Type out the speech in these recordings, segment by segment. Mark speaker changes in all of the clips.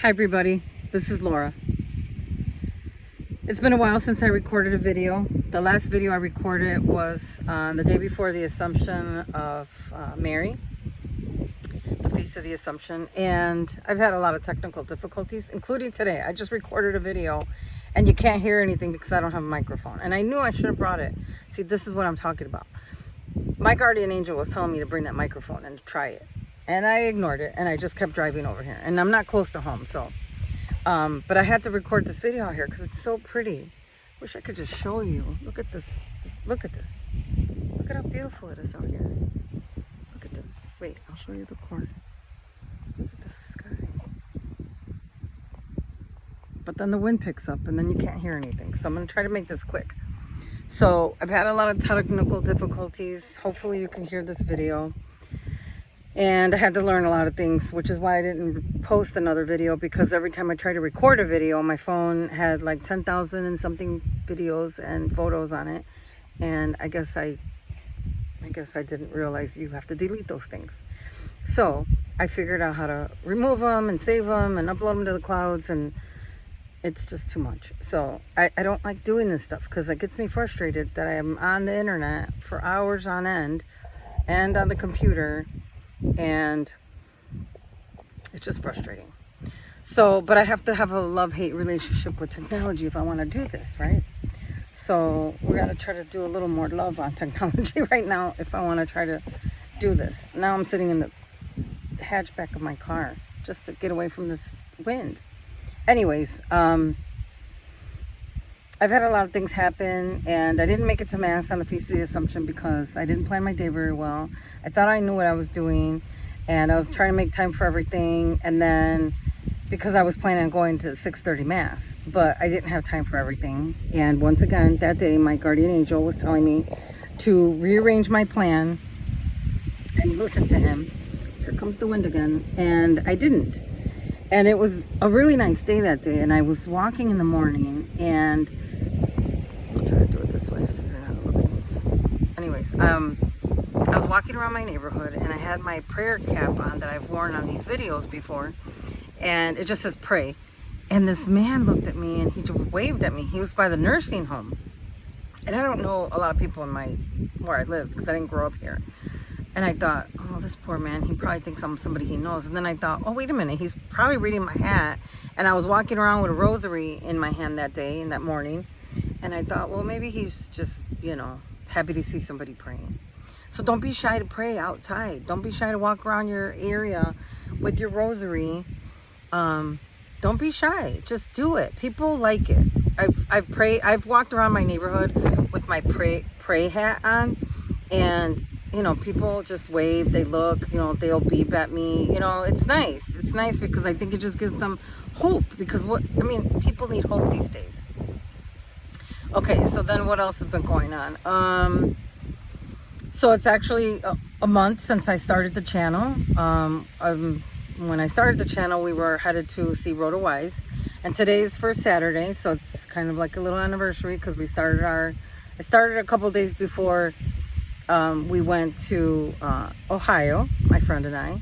Speaker 1: Hi everybody, this is Laura. It's been a while since I recorded a video. The last video I recorded was the day before the Assumption of Mary, the Feast of the Assumption, and I've had a lot of technical difficulties, including today. I just recorded a video and you can't hear anything because I don't have a microphone, and I knew I should have brought it. See, this is what I'm talking about. My guardian angel was telling me to bring that microphone and try it, and I ignored it, and I just kept driving over here, and I'm not close to home, so but I had to record this video out here because it's so pretty. Wish I could just show you. Look at this. Look at this. Look at how beautiful it is out here. Look at this. Wait, I'll show you the corner. Look at the sky. But then the wind picks up and then you can't hear anything. So I'm going to try to make this quick. So I've had a lot of technical difficulties. Hopefully you can hear this video. And I had to learn a lot of things, which is why I didn't post another video, because every time I tried to record a video, my phone had like 10,000 and something videos and photos on it. And I guess I didn't realize you have to delete those things. So I figured out how to remove them and save them and upload them to the clouds, and it's just too much. So I don't like doing this stuff because it gets me frustrated that I am on the internet for hours on end and on the computer, and it's just frustrating. So, but I have to have a love-hate relationship with technology if I want to do this, right? So we're going to try to do a little more love on technology right now if I want to try to do this. Now I'm sitting in the hatchback of my car just to get away from this wind. Anyways, I've had a lot of things happen, and I didn't make it to Mass on the Feast of the Assumption because I didn't plan my day very well. I thought I knew what I was doing, and I was trying to make time for everything, and then because I was planning on going to 6:30 Mass, but I didn't have time for everything. And once again, that day, my guardian angel was telling me to rearrange my plan and listen to him. Here comes the wind again, and I didn't. And it was a really nice day that day, and I was walking in the morning, and I'll try to do it this way so you're not looking. Anyways, I was walking around my neighborhood, and I had my prayer cap on that I've worn on these videos before, and it just says pray. And this man looked at me, and he waved at me. He was by the nursing home, and I don't know a lot of people in where I live because I didn't grow up here. And I thought, oh, this poor man, he probably thinks I'm somebody he knows. And then I thought, oh, wait a minute, he's probably reading my hat. And I was walking around with a rosary in my hand that day, in that morning. And I thought, well, maybe he's just, happy to see somebody praying. So don't be shy to pray outside. Don't be shy to walk around your area with your rosary. Don't be shy. Just do it. People like it. I've walked around my neighborhood with my pray hat on, and people just wave, they look, they'll beep at me. It's nice. It's nice because I think it just gives them hope, because people need hope these days. Okay, so then what else has been going on? So it's actually a month since I started the channel. When I started the channel, we were headed to see Rhoda Wise, and today's first Saturday, so it's kind of like a little anniversary because I started a couple days before we went to Ohio, my friend and I.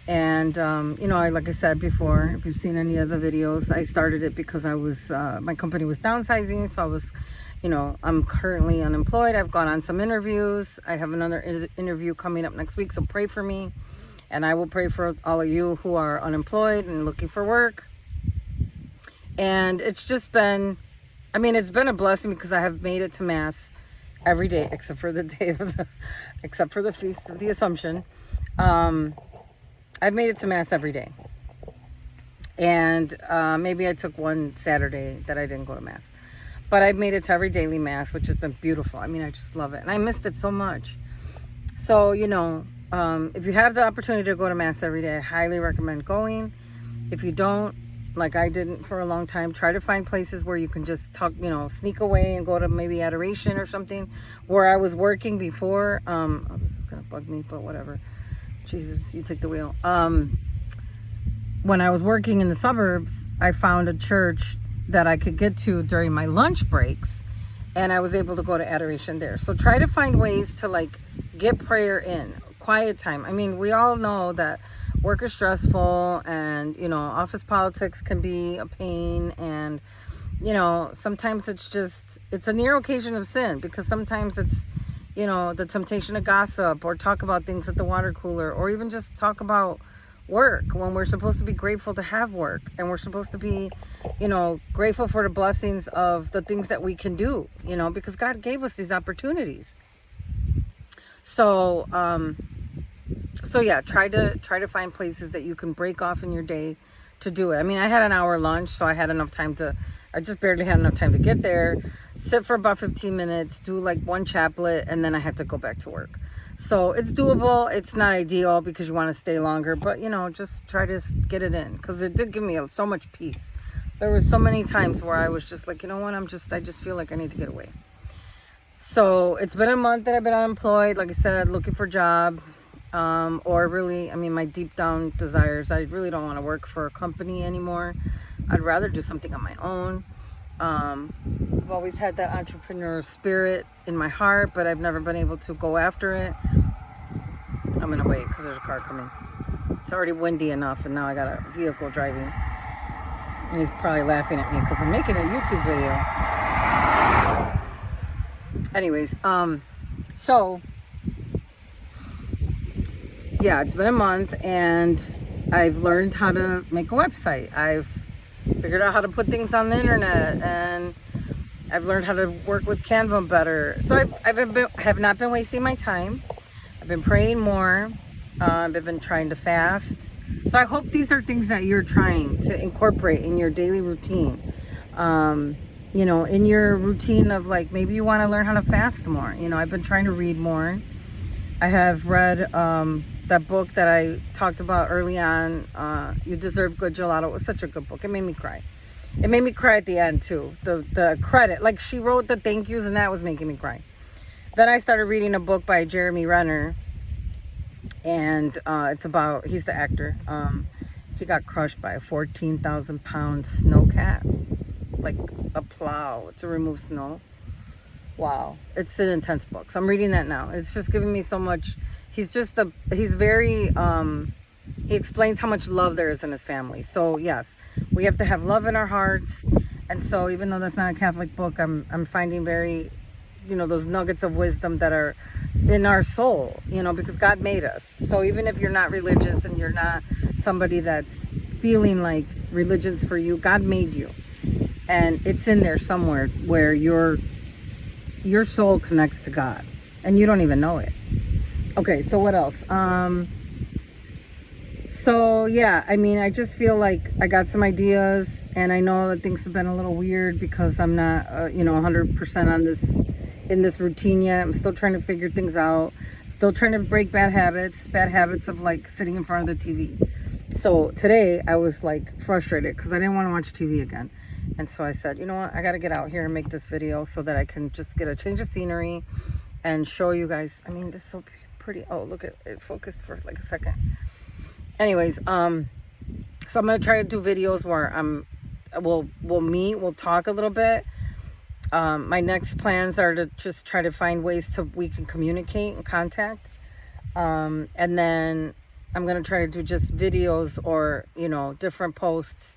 Speaker 1: And, like I said before, if you've seen any of the videos, I started it because I was, my company was downsizing. So I was, I'm currently unemployed. I've gone on some interviews. I have another interview coming up next week. So pray for me. And I will pray for all of you who are unemployed and looking for work. And it's just been, it's been a blessing because I have made it to Mass every day except for the Feast of the Assumption. I've made it to Mass every day, and maybe I took one Saturday that I didn't go to Mass, but I've made it to every daily Mass, which has been beautiful. I just love it, and I missed it so much. So if you have the opportunity to go to Mass every day, I highly recommend going. If you don't, like I didn't for a long time, try to find places where you can just talk, sneak away and go to maybe adoration or something. Where I was working before, oh, this is gonna bug me, but whatever. Jesus, you take the wheel. When I was working in the suburbs, I found a church that I could get to during my lunch breaks, and I was able to go to adoration there. So try to find ways to get prayer in, quiet time. We all know that work is stressful, and you know, office politics can be a pain, and you know, sometimes it's a near occasion of sin, because sometimes it's, you know, the temptation to gossip or talk about things at the water cooler, or even just talk about work when we're supposed to be grateful to have work, and we're supposed to be, you know, grateful for the blessings of the things that we can do, you know, because God gave us these opportunities. So yeah, try to find places that you can break off in your day to do it. I mean, I had an hour lunch, so I just barely had enough time to get there, sit for about 15 minutes, do like one chaplet, and then I had to go back to work. So it's doable. It's not ideal because you want to stay longer, but you know, just try to get it in, because it did give me so much peace. There were so many times where I was just like, you know what, I just feel like I need to get away. So it's been a month that I've been unemployed, like I said, looking for a job, or really, I mean, my deep down desires, I really don't want to work for a company anymore. I'd rather do something on my own. I've always had that entrepreneur spirit in my heart, but I've never been able to go after it. I'm gonna wait because there's a car coming. It's already windy enough, and now I got a vehicle driving, and he's probably laughing at me because I'm making a YouTube video. Anyways, so yeah, it's been a month, and I've learned how to make a website. I've figured out how to put things on the internet, and I've learned how to work with Canva better. So I have not been wasting my time. I've been praying more. I've been trying to fast. So I hope these are things that you're trying to incorporate in your daily routine. You know, in your routine of, like, maybe you want to learn how to fast more. You know, I've been trying to read more. I have read that book that I talked about early on, You Deserve Good Gelato. It was such a good book. It made me cry. It made me cry at the end too. The credit, like, she wrote the thank yous, and that was making me cry. Then I started reading a book by Jeremy Renner, and it's about, he's the actor. He got crushed by a 14,000 pound snowcat, like a plow to remove snow. Wow, it's an intense book. So I'm reading that now. It's just giving me so much. He's very, he explains how much love there is in his family. So yes, we have to have love in our hearts. And so even though that's not a Catholic book, I'm finding very, you know, those nuggets of wisdom that are in our soul, you know, because God made us. So even if you're not religious and you're not somebody that's feeling like religion's for you, God made you. And it's in there somewhere where your soul connects to God, and you don't even know it. Okay, so what else? So yeah, I mean, I just feel like I got some ideas, and I know that things have been a little weird because I'm not, you know, 100% on this routine yet. I'm still trying to figure things out. Still trying to break bad habits of like sitting in front of the TV. So today I was like frustrated because I didn't want to watch TV again. And so I said, you know what, I got to get out here and make this video so that I can just get a change of scenery and show you guys. I mean, this is so pretty. Oh, look at it, focused for like a second. Anyways, so I'm going to try to do videos where we'll meet, we'll talk a little bit. My next plans are to just try to find ways we can communicate and contact. And then I'm going to try to do just videos or, you know, different posts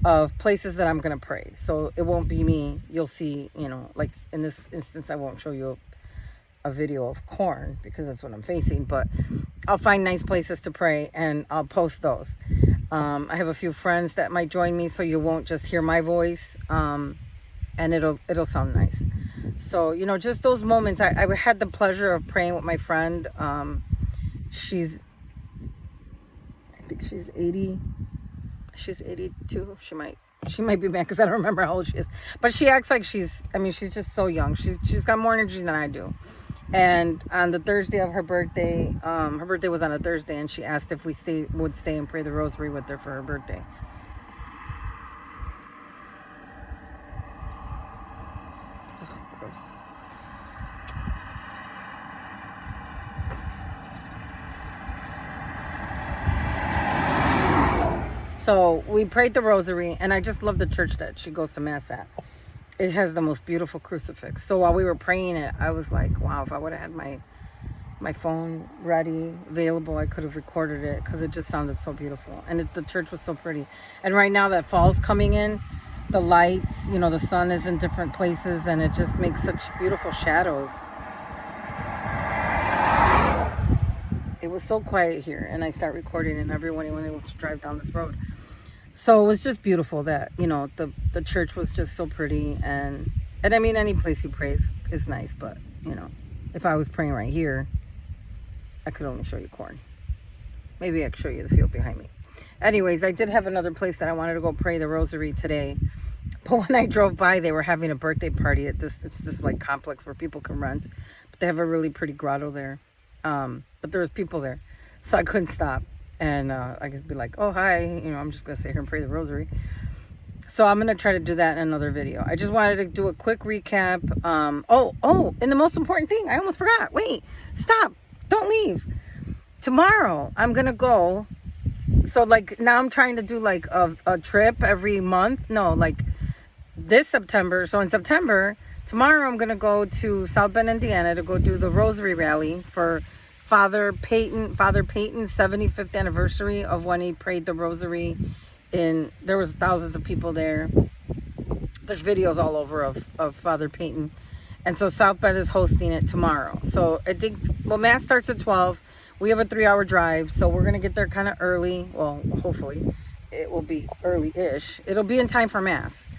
Speaker 1: of places that I'm going to pray. So it won't be me. You'll see, you know, like in this instance, I won't show you a video of corn because that's what I'm facing, but I'll find nice places to pray and I'll post those. I have a few friends that might join me, so you won't just hear my voice, and it'll sound nice. So, you know, just those moments. I had the pleasure of praying with my friend. I think she's 80. She's 82. She might be mad because I don't remember how old she is. But she acts like she's just so young. She's got more energy than I do. And on the Thursday of her birthday was on a Thursday, and she asked if we would stay and pray the rosary with her for her birthday. Ugh, gross. So we prayed the rosary, and I just love the church that she goes to mass at. It has the most beautiful crucifix. So while we were praying it, I was like, wow, if I would have had my phone ready, available, I could have recorded it because it just sounded so beautiful. And the church was so pretty. And right now that fall's coming in, the lights, the sun is in different places and it just makes such beautiful shadows. It was so quiet here, and I start recording and everyone wants to drive down this road. So it was just beautiful that, the church was just so pretty. And I mean, any place you pray is nice, but, if I was praying right here, I could only show you corn. Maybe I could show you the field behind me. Anyways, I did have another place that I wanted to go pray the rosary today. But when I drove by, they were having a birthday party at it's this like complex where people can rent. But they have a really pretty grotto there. But there was people there. So I couldn't stop. And I could be like, oh, hi. I'm just going to sit here and pray the rosary. So I'm going to try to do that in another video. I just wanted to do a quick recap. And the most important thing, I almost forgot. Wait, stop. Don't leave. Tomorrow, I'm going to go. So, now I'm trying to do, a trip every month. No, this September. So, in September, tomorrow I'm going to go to South Bend, Indiana to go do the Rosary Rally for Father Peyton's 75th anniversary of when he prayed the Rosary. There was thousands of people there. There's videos all over of Father Peyton. And so South Bend is hosting it tomorrow. So I think, Mass starts at 12. We have a 3-hour drive. So we're going to get there kind of early. Well, hopefully it will be early-ish. It'll be in time for Mass.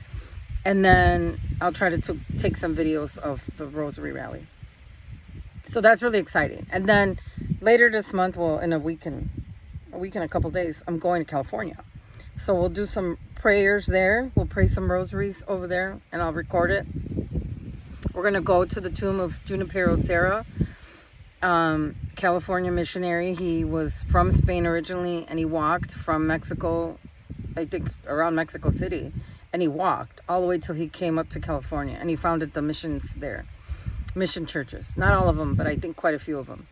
Speaker 1: And then I'll try to take some videos of the Rosary Rally. So that's really exciting. And then later this month, in a week and a couple days, I'm going to California. So we'll do some prayers there. We'll pray some rosaries over there, and I'll record it. We're going to go to the tomb of Junipero Serra, California missionary. He was from Spain originally, and he walked from Mexico, I think around Mexico City, and he walked all the way till he came up to California, and he founded the missions there, mission churches. Not all of them, but I think quite a few of them.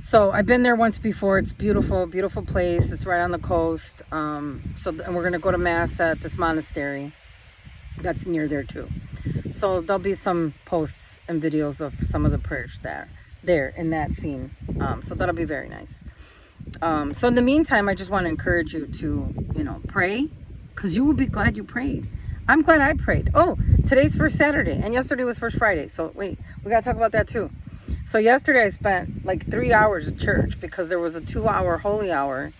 Speaker 1: So I've been there once before. It's beautiful, beautiful place. It's right on the coast. And we're going to go to Mass at this monastery that's near there too. So there'll be some posts and videos of some of the prayers there in that scene. So that'll be very nice. So in the meantime, I just want to encourage you to, pray, because you will be glad you prayed. I'm glad I prayed. Oh, today's First Saturday, and yesterday was First Friday. So wait, we got to talk about that too. So yesterday I spent 3 hours at church because there was a 2-hour holy hour.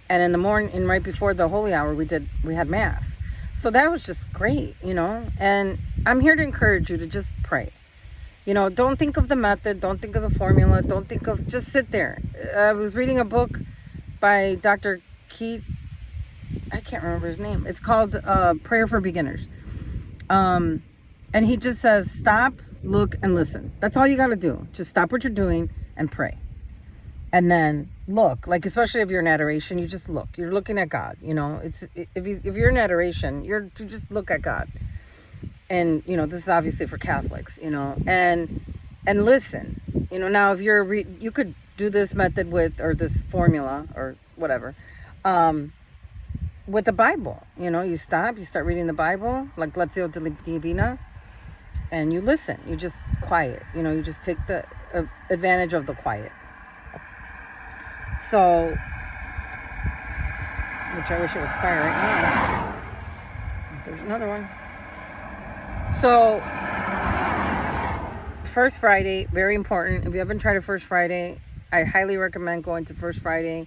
Speaker 1: And in the morning, and right before the holy hour, we had Mass. So that was just great, and I'm here to encourage you to just pray. Don't think of the method. Don't think of the formula. Just sit there. I was reading a book by Dr. Keith. I can't remember his name. It's called Prayer for Beginners. And he just says, stop, look, and listen. That's all you got to do. Just stop what you're doing and pray. And then look, especially if you're in adoration, you just look. You're looking at God, if you're in adoration, you just look at God. And, this is obviously for Catholics, and listen, now if you could do this method or this formula or whatever, with the Bible, you stop, you start reading the Bible, like Lectio Divina, and you listen, you just quiet, you just take the advantage of the quiet. So, which I wish it was quiet right now. There's another one. So, First Friday, very important. If you haven't tried a First Friday, I highly recommend going to First Friday,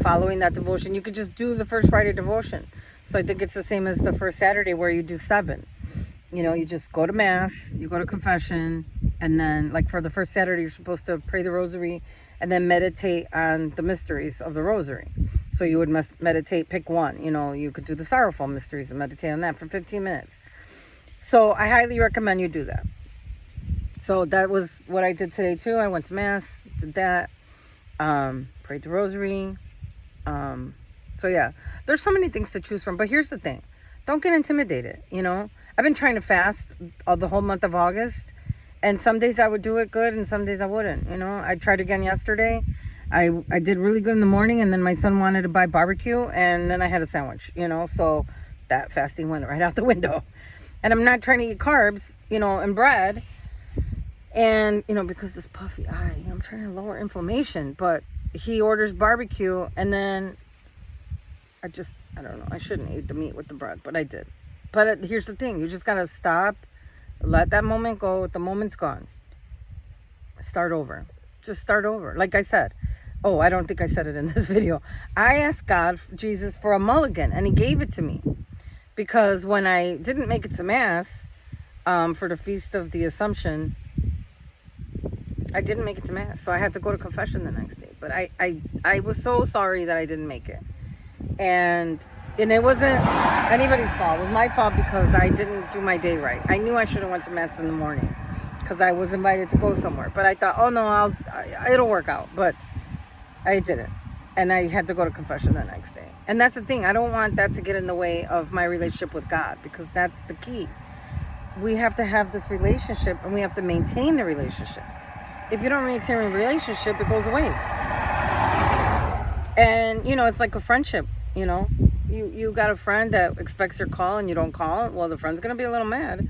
Speaker 1: following that devotion. You could just do the First Friday devotion. So I think it's the same as the First Saturday where you do 7. You just go to Mass, you go to confession, and then for the First Saturday, you're supposed to pray the Rosary and then meditate on the mysteries of the Rosary. So you would meditate, pick one. You could do the sorrowful mysteries and meditate on that for 15 minutes. So I highly recommend you do that. So that was what I did today too. I went to Mass, did that, prayed the Rosary. So yeah, there's so many things to choose from. But here's the thing. Don't get intimidated, I've been trying to fast the whole month of August. And some days I would do it good and some days I wouldn't, I tried again yesterday. I did really good in the morning, and then my son wanted to buy barbecue, and then I had a sandwich, So that fasting went right out the window. And I'm not trying to eat carbs, and bread. And, because this puffy eye, I'm trying to lower inflammation, but he orders barbecue, and then I don't know, I shouldn't eat the meat with the bread, but I did. But here's the thing, you just gotta stop, let that moment go. The moment's gone. Start over. Just start over. Like I said, I don't think I said it in this video. I asked God, Jesus, for a mulligan, and he gave it to me. Because when I didn't make it to Mass, for the Feast of the Assumption, I didn't make it to Mass. So I had to go to confession the next day. But I was so sorry that I didn't make it. And it wasn't anybody's fault. It was my fault because I didn't do my day right. I knew I should have went to Mass in the morning because I was invited to go somewhere. But I thought, oh no, it'll work out. But I didn't. And I had to go to confession the next day. And that's the thing. I don't want that to get in the way of my relationship with God, because that's the key. We have to have this relationship, and we have to maintain the relationship. If you don't maintain a relationship, it goes away. And, it's like a friendship, You got a friend that expects your call and you don't call. Well, the friend's going to be a little mad.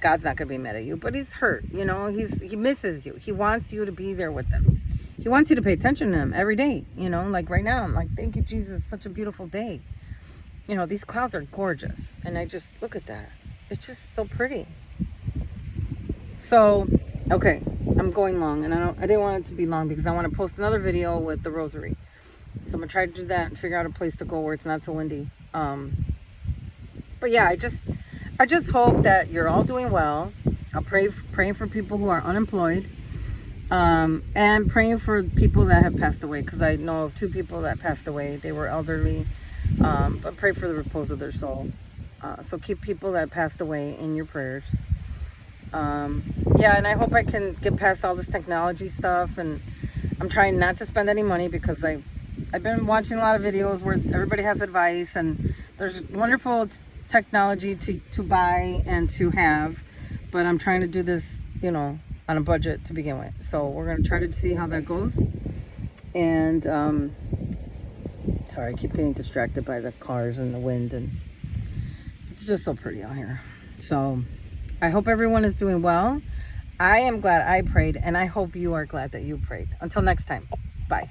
Speaker 1: God's not going to be mad at you, but he's hurt. He misses you. He wants you to be there with him. He wants you to pay attention to him every day. Like right now, I'm like, thank you, Jesus. It's such a beautiful day. These clouds are gorgeous. And I just look at that. It's just so pretty. So, okay, I'm going long, and I didn't want it to be long because I want to post another video with the rosary. So I'm gonna try to do that and figure out a place to go where it's not so windy. But yeah, I just hope that you're all doing well. I'll praying for people who are unemployed, and praying for people that have passed away, because I know of 2 people that passed away. They were elderly, but pray for the repose of their soul. So keep people that passed away in your prayers. Yeah, and I hope I can get past all this technology stuff, and I'm trying not to spend any money because I've been watching a lot of videos where everybody has advice, and there's wonderful technology to buy and to have, but I'm trying to do this, on a budget to begin with. So we're going to try to see how that goes. And, sorry, I keep getting distracted by the cars and the wind, and it's just so pretty out here. So I hope everyone is doing well. I am glad I prayed, and I hope you are glad that you prayed. Until next time, bye.